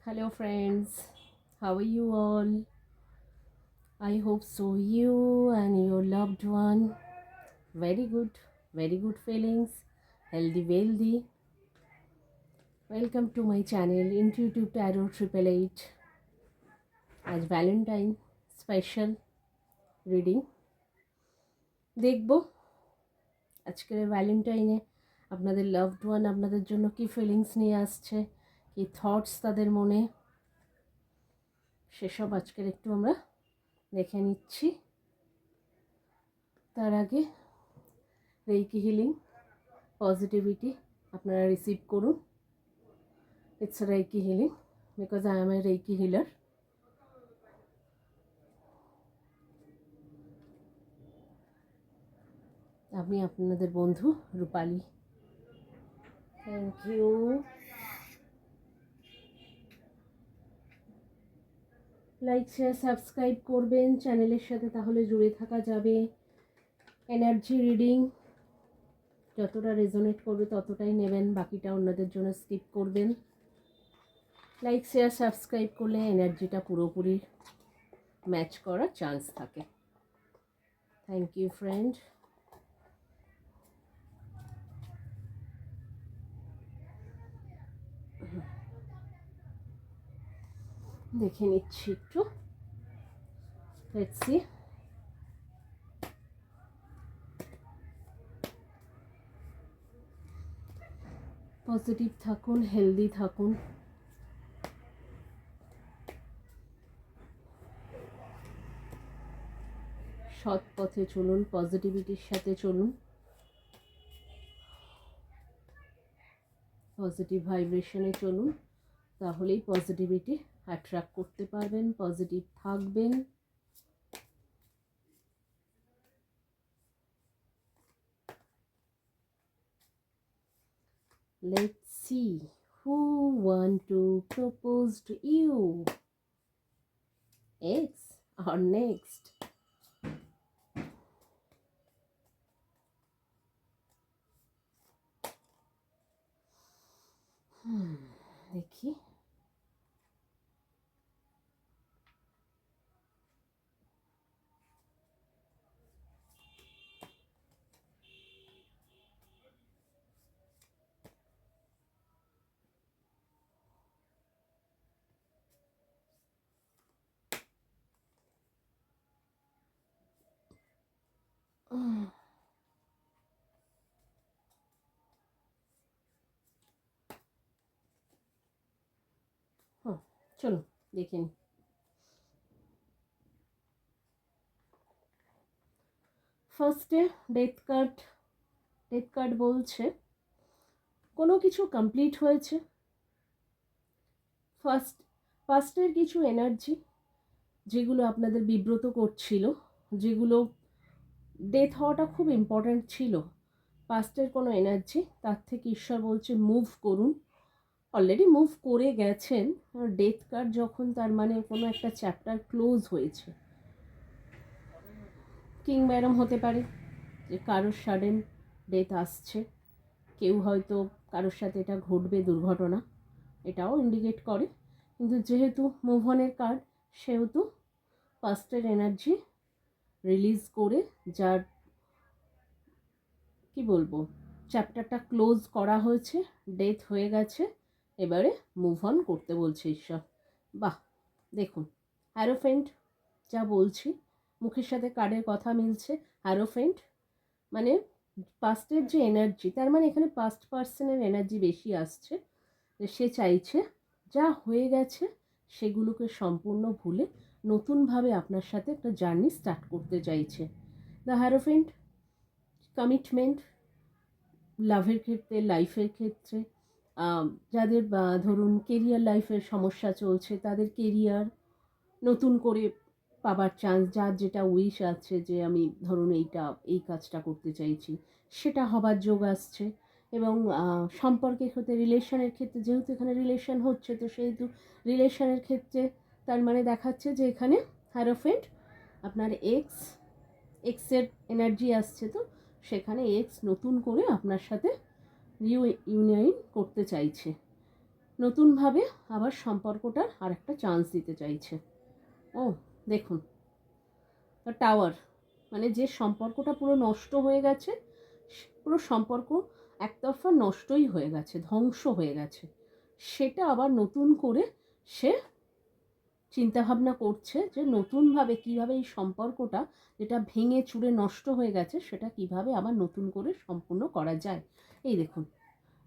Hello, friends. How are you all? I hope so. You and your loved one. Very good feelings. Healthy, wealthy. Welcome to my channel, Intuitive Tarot 888. আজ Valentine special reading দেখব। আজকের ভ্যালেন্টাইনে আপনাদের loved one আপনাদের জন্য কি feelings নিয়ে আসছে, কি থটস তাদের মনে, সেসব আজকের একটু আমরা দেখে নিচ্ছি। তার আগে রেইকি হিলিং পজিটিভিটি আপনারা রিসিভ করুন। It's reiki healing because I am a reiki healer. আমি আপনাদের বন্ধু Rupali. Thank you. Like share subscribe করবেন চ্যানেলের সাথে, তাহলে জুড়ে থাকা যাবে। এনার্জি রিডিং যতটা রেজোনেট করবে ততটাই নেবেন, বাকিটা অন্যদের জন্য স্কিপ করবেন। লাইক শেয়ার সাবস্ক্রাইব করলে এনার্জিটা পুরোপুরি ম্যাচ করার চান্স থাকে। Thank you friend. দেখে নিচ্ছি একটু। Let's see. পজিটিভ থাকুন, হেলদি থাকুন। সৎ পথে চলুন, পজিটিভিটির সাথে চলুন, পজিটিভ ভাইব্রেশনে চলুন, তাহলেই পজিটিভিটি অ্যাট্রাক্ট করতে পারবেন, পজিটিভ থাকবেন। Let's see who want to propose to you. Ex or next? দেখি। চলো দেখে নিই। ফার্স্টে ডেথ কার্ড বলছে কোনো কিছু কমপ্লিট হয়েছে। ফার্স্টের কিছু এনার্জি যেগুলো আপনাদের বিব্রত করছিল, যেগুলো ডেথ হওয়াটা খুব ইম্পর্ট্যান্ট ছিল, পাস্টের কোনো এনার্জি, তার থেকে ঈশ্বর বলছে মুভ করুন। অলরেডি মুভ করে গেছেন। ডেথ কার্ড যখন, তার মানে কোনো একটা চ্যাপ্টার ক্লোজ হয়েছে। কিংবা এরম হতে পারে যে কারোর সাডেন ডেথ আসছে, কেউ হয়তো কারোর সাথে এটা ঘটবে, দুর্ঘটনা, এটাও ইন্ডিকেট করে। কিন্তু যেহেতু মুভ অনের কার্ড, সেহেতু পাস্টের এনার্জি রিলিজ করে, যার কি বলবো, চ্যাপ্টারটা ক্লোজ করা হয়েছে, ডেথ হয়ে গেছে, এবারে মুভ অন করতে বলছে ঈশ্বর। বাহ, দেখুন হ্যারোফেন্ট যা বলছি, মুখের সাথে কার্ডের কথা মিলছে। হ্যারোফেন্ট মানে পাস্টের যে এনার্জি, তার মানে এখানে পাস্ট পার্সনের এনার্জি বেশি আসছে, যে সে চাইছে যা হয়ে গেছে সেগুলোকে সম্পূর্ণ ভুলে নতুনভাবে আপনার সাথে একটা জার্নি স্টার্ট করতে চাইছে। দ্য হ্যারোফেন্ট কমিটমেন্ট, লাভের ক্ষেত্রে, লাইফের ক্ষেত্রে, যাদের ধরুন কেরিয়ার লাইফের সমস্যা চলছে, তাদের কেরিয়ার নতুন করে পাবার চান্স, যার যেটা উইশ আছে, যে আমি ধরুন এই কাজটা করতে চাইছি, সেটা হবার যোগ আসছে। এবং সম্পর্কের ক্ষেত্রে, রিলেশনের ক্ষেত্রে, যেহেতু এখানে রিলেশন হচ্ছে, তো সেহেতু রিলেশনের ক্ষেত্রে তার মানে দেখাচ্ছে যে এখানে হ্যারোফেন্ট আপনার এক্সের এনার্জি আসছে, তো সেখানে এক্স নতুন করে আপনার সাথে ইউনিয়ন করতে চাইছে। নতুনভাবে আবার সম্পর্কটার আর একটা চান্স দিতে চাইছে। ও দেখুন, টাওয়ার মানে যে সম্পর্কটা পুরো নষ্ট হয়ে গেছে, পুরো সম্পর্ক একতরফা নষ্টই হয়ে গেছে, ধ্বংস হয়ে গেছে, সেটা আবার নতুন করে সে চিন্তাভাবনা করছে যে নতুনভাবে কীভাবে এই সম্পর্কটা যেটা ভেঙে চুরে নষ্ট হয়ে গেছে সেটা কিভাবে আবার নতুন করে সম্পূর্ণ করা যায়। এই দেখুন,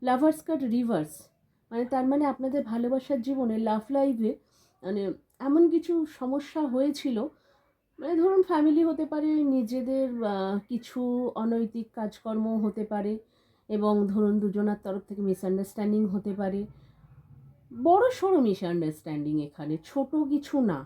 লাভার্স কার্ড রিভার্স, মানে তার মানে আপনাদের ভালোবাসার জীবনে লাভ লাইফে মানে এমন কিছু সমস্যা হয়েছিল, মানে ধরুন ফ্যামিলি হতে পারে, নিজেদের কিছু অনৈতিক কাজকর্ম হতে পারে, এবং ধরুন দুজনার তরফ থেকে মিসআন্ডারস্ট্যান্ডিং হতে পারে, বড় সড়ো মিসআন্ডারস্ট্যান্ডিং, এখানে ছোট কিছু না।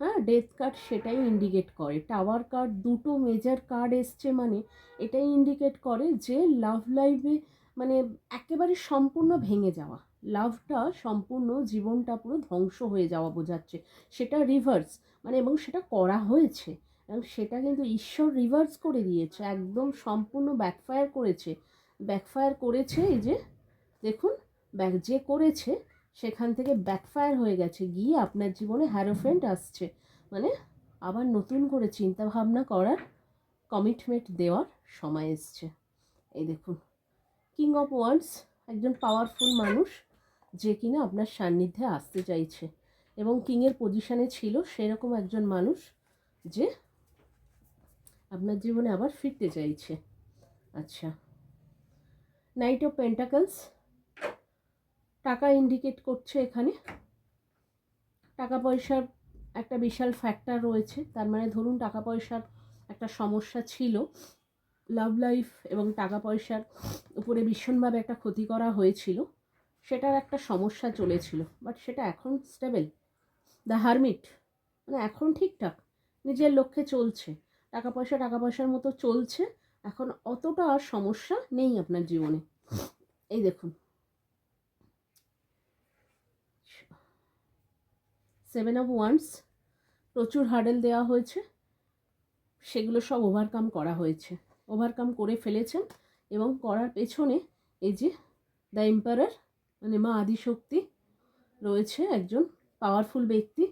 হ্যাঁ, ডেথ কার্ড সেটাই ইন্ডিকেট করে, টাওয়ার কার্ড দুটো মেজর কার্ড এসছে, মানে এটাই ইন্ডিকেট করে যে লাভ লাইফে মানে একেবারে সম্পূর্ণ ভেঙে যাওয়া, লাভটা সম্পূর্ণ জীবনটা পুরো ধ্বংস হয়ে যাওয়া বোঝাচ্ছে, সেটা রিভার্স, মানে এবং সেটা করা হয়েছে, এবং সেটা কিন্তু ঈশ্বর রিভার্স করে দিয়েছে, একদম সম্পূর্ণ ব্যাকফায়ার করেছে, ব্যাকফায়ার করেছে। এই যে দেখুন, যে করেছে সেখান থেকে ব্যাকফায়ার হয়ে গেছে, গিয়ে আপনার জীবনে হ্যারোফেন্ট আসছে, মানে আবার নতুন করে চিন্তা ভাবনা করার, কমিটমেন্ট দেওয়ার সময় এসছে। এই দেখুন, কিং অফ ওয়ান্ডস, একজন পাওয়ারফুল মানুষ যে কিনা আপনার সান্নিধ্যে আসতে চাইছে, এবং কিংয়ের পজিশানে ছিল সেরকম একজন মানুষ যে আপনার জীবনে আবার ফিরতে চাইছে। আচ্ছা, নাইট অফ পেন্টাকলস, টাকা ইন্ডিকেট করছে এখানে, টাকা পয়সার একটা বিশাল ফ্যাক্টর রয়েছে, তার মানে ধরুন টাকা পয়সার একটা সমস্যা ছিল, লাভ লাইফ এবং টাকা পয়সার উপরে ভীষণভাবে একটা ক্ষতি করা হয়েছিল, সেটার একটা সমস্যা চলেছিল, বাট সেটা এখন স্টেবল। দ্য হারমিট, মানে এখন ঠিকঠাক নিজের লক্ষ্যে চলছে, টাকা পয়সার মতো চলছে, এখন অতটা আর সমস্যা নেই আপনার জীবনে। এই দেখুন, 7 অফ ওয়ান্ডস, প্রচুর হার্ডেল দেওয়া হয়েছে, সেগুলো সব ওভারকাম করা হয়েছে, ওভারকাম করে ফেলেছেন, এবং করার পেছনে এই যে দ্য এম্পারার, মানে মা আদিশক্তি রয়েছে, একজন পাওয়ারফুল ব্যক্তি,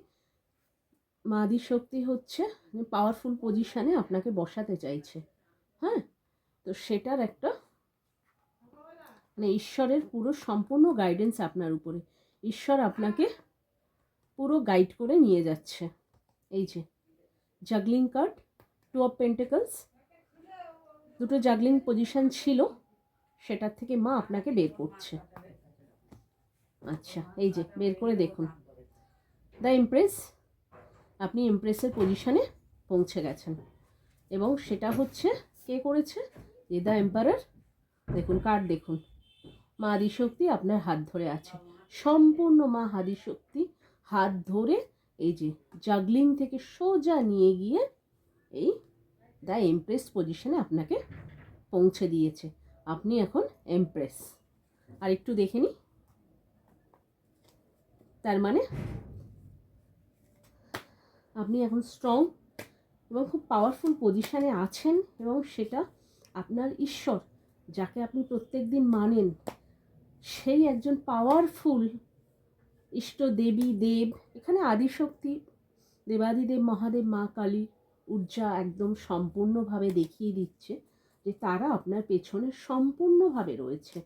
মা আদিশক্তি হচ্ছে পাওয়ারফুল পজিশানে আপনাকে বসাতে চাইছে। হ্যাঁ, তো সেটার একটা মানে ঈশ্বরের পুরো সম্পূর্ণ গাইডেন্স আপনার উপরে, ঈশ্বর আপনাকে পুরো গাইড করে নিয়ে যাচ্ছে। এই যে জাগলিং কার্ড, 2 অফ পেন্টাকলস, দুটো জাগলিং পজিশন ছিল, সেটার থেকে মা আপনাকে বের করছে। আচ্ছা, এই যে বের করে দেখুন, দ্য এমপ্রেস, আপনি এমপ্রেসের পজিশনে পৌঁছে গেছেন, এবং সেটা হচ্ছে কে করেছে, যে দ্য এম্পারার, দেখুন কার্ড দেখুন, মা আদিশক্তি আপনার হাত ধরে আছে, সম্পূর্ণ মা আদিশক্তি হাত ধরে এই যে জাগলিং থেকে সোজা নিয়ে গিয়ে এই দ্য এমপ্রেস পজিশনে আপনাকে পৌঁছে দিয়েছে, আপনি এখন এমপ্রেস। আর একটু দেখে নিই, তার মানে আপনি এখন স্ট্রং এবং খুব পাওয়ারফুল পজিশানে আছেন, এবং সেটা আপনার ঈশ্বর, যাকে আপনি প্রত্যেক দিন মানেন, সেই একজন পাওয়ারফুল ইষ্ট দেবী দেব, এখানে আদিশক্তি, দেবাদিদেব মহাদেব, মা কালী ঊর্জা একদম সম্পূর্ণভাবে দেখিয়ে দিচ্ছে যে তারা আপনার পেছনে সম্পূর্ণভাবে রয়েছে,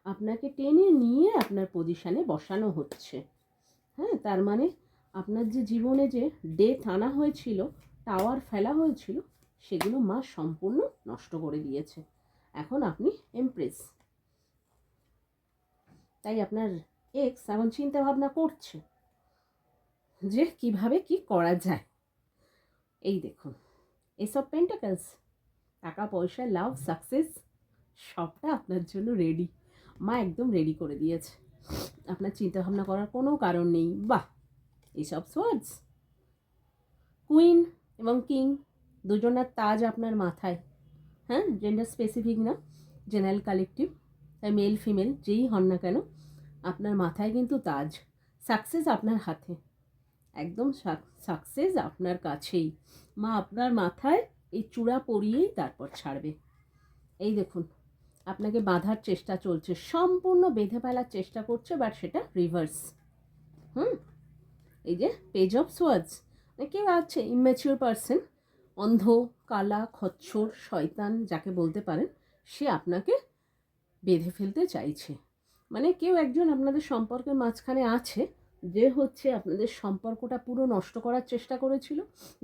আপনাকে টেনে নিয়ে আপনার পজিশানে বসানো হচ্ছে। হ্যাঁ, তার মানে আপনার যে জীবনে যে ডেথ আনা হয়েছিল, টাওয়ার ফেলা হয়েছিল, সেগুলো মা সম্পূর্ণ নষ্ট করে দিয়েছে, এখন আপনি এমপ্রেস। তাই আপনার এক্স এখন চিন্তা ভাবনা করছে যে কিভাবে কি করা যায়। এই দেখুন, এসব পেন্টাকলস, টাকা পয়সা, লাভ, সাকসেস, সবটা আপনার জন্য রেডি, মা একদম রেডি করে দিয়েছে, আপনার চিন্তা ভাবনা করার কোনো কারণ নেই। বাহ, এইসব সোয়ার্ডস, কুইন এবং কিং, দুজনের তাজ আপনার মাথায়। হ্যাঁ, জেন্ডার স্পেসিফিক না, জেনারেল কালেকটিভ, তাই মেল ফিমেল যেই হন না কেন, আপনার মাথায় কিন্তু তাজ, সাকসেস আপনার হাতে, একদম সাকসেস আপনার কাছেই, মা আপনার মাথায় এই চূড়া পরিয়েই তারপর ছাড়বে। এই দেখুন, আপনাকে বাঁধার চেষ্টা চলছে, সম্পূর্ণ বেঁধে ফেলার চেষ্টা করছে, বাট সেটা রিভার্স। এই যে পেজ অফ সোয়ার্ডস, কেউ আছে ইম্যাচিওর পারসন, অন্ধ, কালা, খচ্চর, শয়তান যাকে বলতে পারেন, সে আপনাকে বেঁধে ফেলতে চাইছে। মানে কেউ একজন আপনাদের সম্পর্কের মাঝখানে আছে যে হচ্ছে আপনাদের সম্পর্কটা পুরো নষ্ট করার চেষ্টা করেছিল,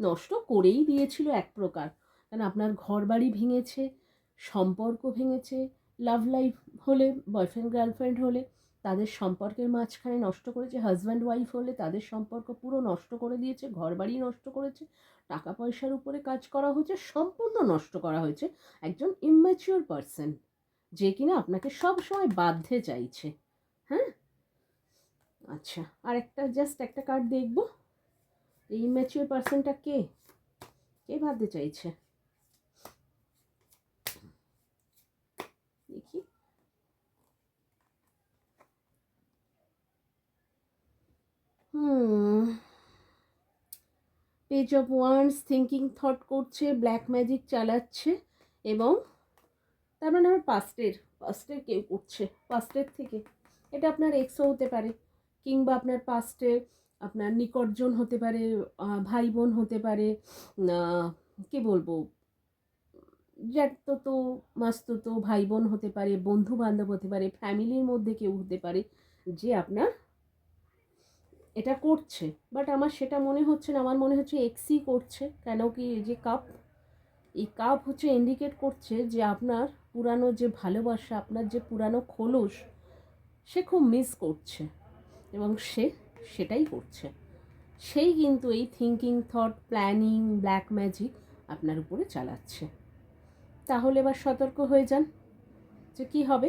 নষ্ট করেই দিয়েছিল এক প্রকার। কারণ আপনার ঘর বাড়ি ভেঙেছে, সম্পর্ক ভেঙেছে, লাভ লাইফ হলে, বয়ফ্রেন্ড গার্লফ্রেন্ড হলে তাদের সম্পর্কের মাঝখানে নষ্ট করেছে, হাজব্যান্ড ওয়াইফ হলে তাদের সম্পর্ক পুরো নষ্ট করে দিয়েছে, ঘর বাড়ি নষ্ট করেছে, টাকা পয়সার উপরে কাজ করা হয়েছে, সম্পূর্ণ নষ্ট করা হয়েছে একজন ইম্যাচিওর পারসন, যে কিনা আপনাকে সব সময় বাঁধতে চাইছে। হ্যাঁ, আচ্ছা, আর একটা জাস্ট একটা কার্ড দেখব, এই ইম্যাচিওর পারসনটা কে কে বাঁধতে চাইছে দেখি। Page of wands, thinking thought করছে, ব্ল্যাক ম্যাজিক চালাচ্ছে, এবং তার মানে আমার পাস্টের কেউ করছে, পাস্টের থেকে। এটা আপনার এক্সও হতে পারে, কিংবা আপনার পাস্টে আপনার নিকটজন হতে পারে, ভাই বোন হতে পারে, কি বলবো, জ্যাঠতো মাস্তুতো ভাই বোন হতে পারে, বন্ধু বান্ধব হতে পারে, ফ্যামিলির মধ্যে কেউ হতে পারে যে আপনার এটা করছে। বাট আমার সেটা মনে হচ্ছে না, আমার মনে হচ্ছে এক্সই করছে। কেন কি, এই যে কাপ, এই কাপ হচ্ছে ইন্ডিকেট করছে যে আপনার পুরানো যে ভালোবাসা, আপনার যে পুরানো খোলস, সে খুব মিস করছে, এবং সে সেটাই করছে। সেই কিন্তু এই thinking thought, planning, black magic আপনার উপরে চালাচ্ছে। তাহলে এবার সতর্ক হয়ে যান যে কী হবে।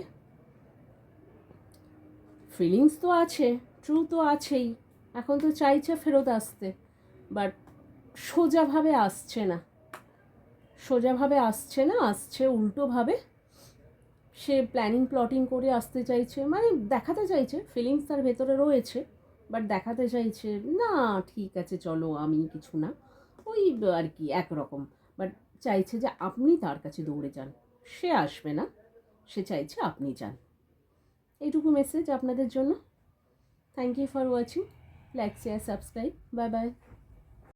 ফিলিংস তো আছে, ট্রু তো আছেই, এখন তো চাইছে ফেরত আসতে, বাট সোজাভাবে আসছে না, আসছে উল্টোভাবে। সে প্ল্যানিং প্লটিং করে আসতে চাইছে, মানে দেখাতে চাইছে ফিলিংস তার ভেতরে রয়েছে, বাট দেখাতে চাইছে না ঠিক আছে চলো আমি কিছু না, ওই আর কি একরকম। বাট চাইছে যে আপনি তার কাছে দৌড়ে যান, সে আসবে না, সে চাইছে আপনি যান। এইটুকু মেসেজ আপনাদের জন্য। Thank you for watching, like share subscribe, bye by.